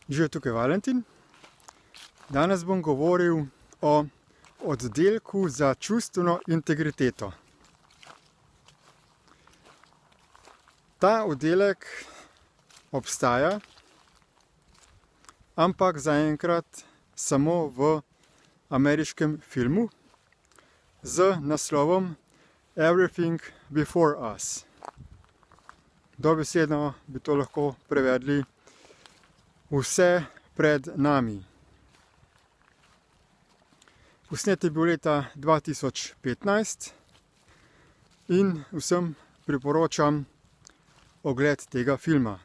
Že tukaj Valentin. Danes bom govoril o oddelku za čustveno integriteto. Ta oddelek obstaja, ampak zaenkrat samo v ameriškem filmu z naslovom Everything Before Us. Dobesedno bi to lahko prevedli Vse pred nami. Posnet je bil leta 2015 in vsem priporočam ogled tega filma.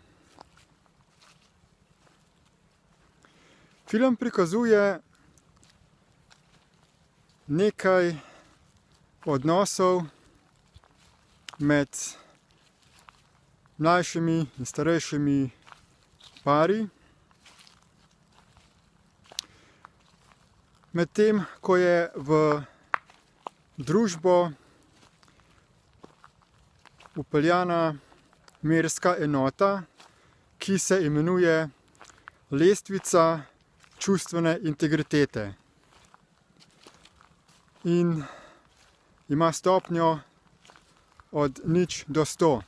Film prikazuje nekaj odnosov med mlajšimi in starejšimi pari, medtem ko je v družbo vpeljana merska enota, ki se imenuje lestvica čustvene integritete in ima stopnjo od 0 do 100.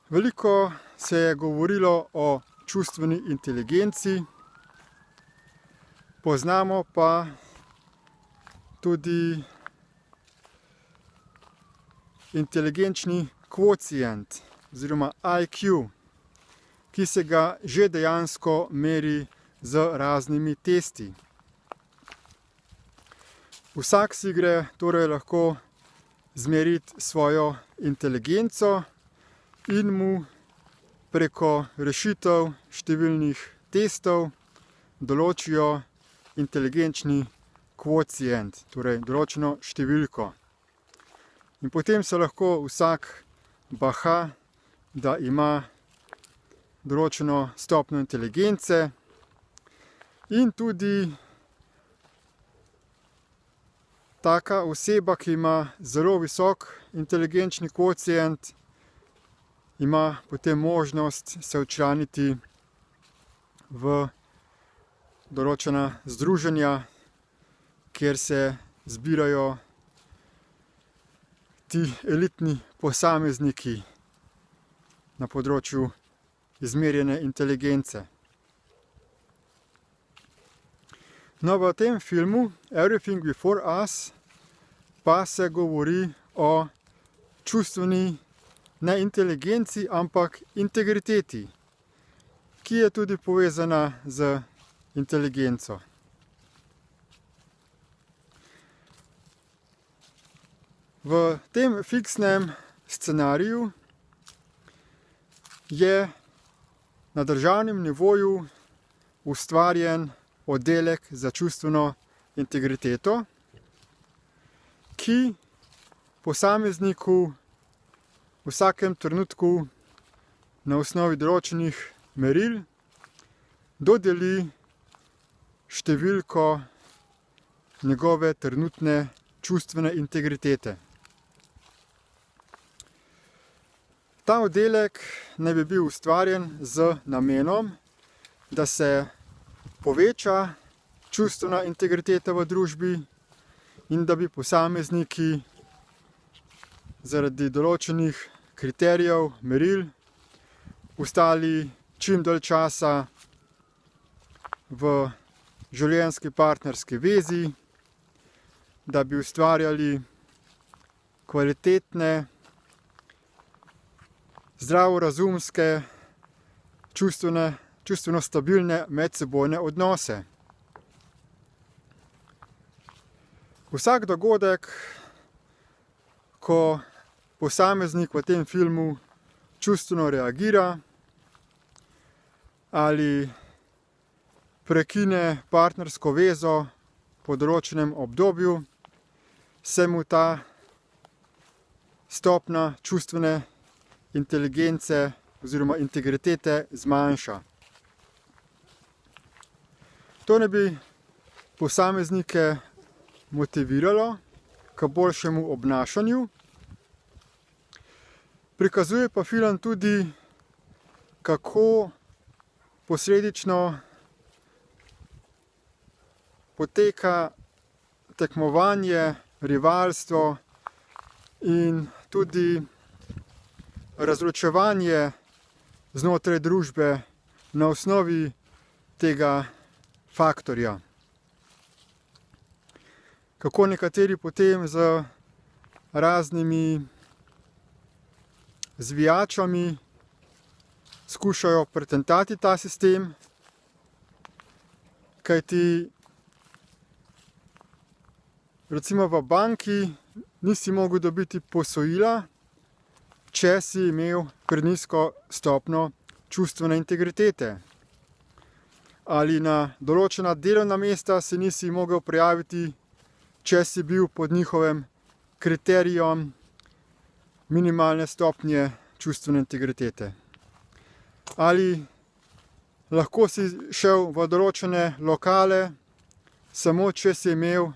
Veliko se je govorilo o čustveni inteligenci, poznamo pa tudi inteligenčni kvocient oziroma IQ, ki se ga že dejansko meri z raznimi testi. Vsak si gre torej lahko zmeriti svojo inteligenco in mu preko rešitev številnih testov določijo inteligenčni kvocient, torej določeno številko. In potem se lahko vsak baha, da ima določeno stopnjo inteligence in tudi taka oseba, ki ima zelo visok inteligenčni kvocient, ima potem možnost se včlaniti v določena združenja, kjer se zbirajo ti elitni posamezniki na področju izmerjene inteligence. No, v tem filmu Everything Before Us pa se govori o čustveni ne inteligenci, ampak integriteti, ki je tudi povezana z inteligenco. V tem fiksnem scenariju je na državnem nivoju ustvarjen oddelek za čustveno integriteto, ki posamezniku v vsakem trenutku na osnovi določenih meril dodeli številko njegove trenutne čustvene integritete. Ta oddelek naj bi bil ustvarjen z namenom, da se poveča čustvena integriteta v družbi in da bi posamezniki zaradi določenih kriterijev, meril, ostali čim dalj časa v življenjski partnerski vezi, da bi ustvarjali kvalitetne, zdravorazumske, čustveno stabilne medsebojne odnose. Vsak dogodek, ko posameznik v tem filmu čustveno reagira ali prekine partnersko vezo po določenem obdobju, se mu ta stopnja čustvene inteligence oziroma integritete zmanjša. To ne bi posameznike motiviralo k boljšemu obnašanju. Prikazuje pa film tudi kako posledično poteka tekmovanje, rivalstvo in tudi razločevanje znotraj družbe na osnovi tega faktorja. Kako nekateri potem z raznimi zvijačami skušajo pretentati ta sistem, kajti recimo v banki nisi mogel dobiti posojila, če si imel prenizko stopnjo čustvene integritete. Ali na določena delovna mesta se nisi mogel prijaviti, če si bil pod njihovim kriterijem minimalne stopnje čustvene integritete. Ali lahko si šel v določene lokale, samo če si imel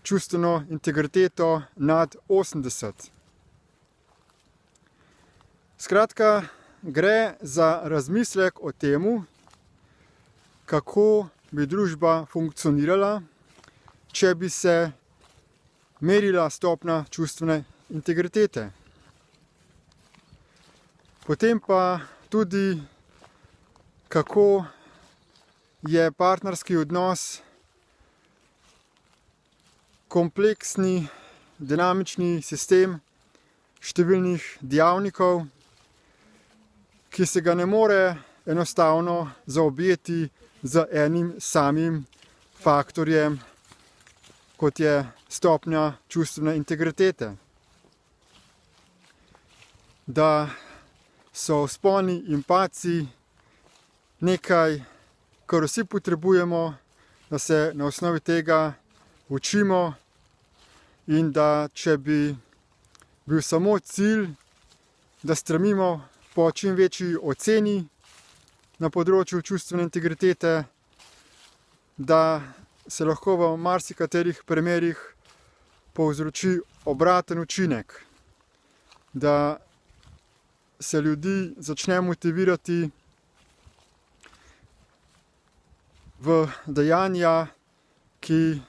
čustveno integriteto nad 80. Skratka, gre za razmislek o tem, kako bi družba funkcionirala, če bi se merila stopnja čustvene integritete. Potem pa tudi, kako je partnerski odnos kompleksni, dinamični sistem številnih dejavnikov, ki se ga ne more enostavno zaobjeti z enim samim faktorjem, kot je stopnja čustvene integritete. Da so vzponi in padci nekaj, kar vsi potrebujemo, da se na osnovi tega učimo in da če bi bil samo cilj, da stremimo po čim večji oceni na področju čustvene integritete, da se lahko v marsikaterih primerih povzroči obraten učinek, da se ljudi začne motivirati v dejanja, ki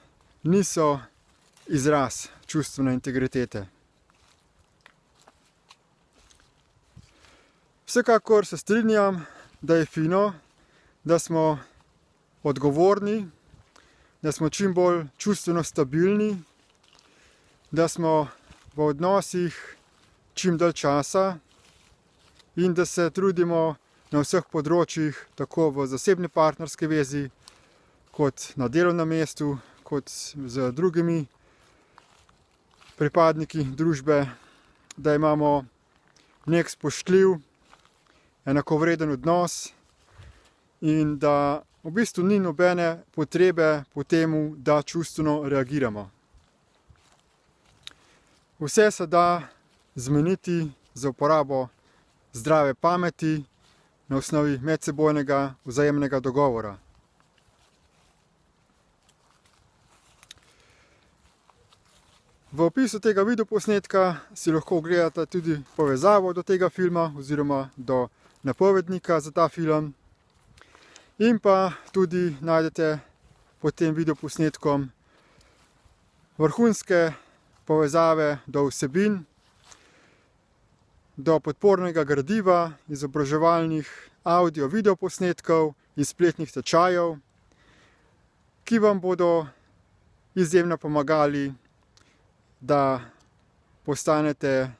niso izraz čustvene integritete. Vsekakor se strinjam, da je fino, da smo odgovorni, da smo čim bolj čustveno stabilni, da smo v odnosih čim dalj časa in da se trudimo na vseh področjih, tako v zasebni partnerski vezi, kot na delovnem mestu, kot z drugimi pripadniki družbe, da imamo nek spoštljiv, enakovreden odnos in da v bistvu ni nobene potrebe po tem, da čustveno reagiramo. Vse se da zmeniti z uporabo zdrave pameti na osnovi medsebojnega vzajemnega dogovora. V opisu tega videoposnetka si lahko ogledate tudi povezavo do tega filma oziroma do napovednika za ta film. In pa tudi najdete pod tem videoposnetkom vrhunske povezave do vsebin, do podpornega gradiva, izobraževalnih audio-video posnetkov in spletnih tečajev, ki vam bodo izjemno pomagali, da postanete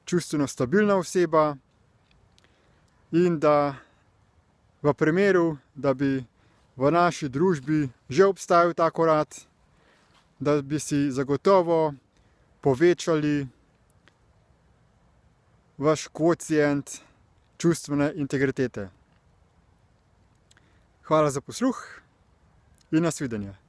čustveno stabilna oseba in da v primeru, da bi v naši družbi že obstajal tak urad, da bi si zagotovo povečali vaš kvocient čustvene integritete. Hvala za posluh in nasvidenje.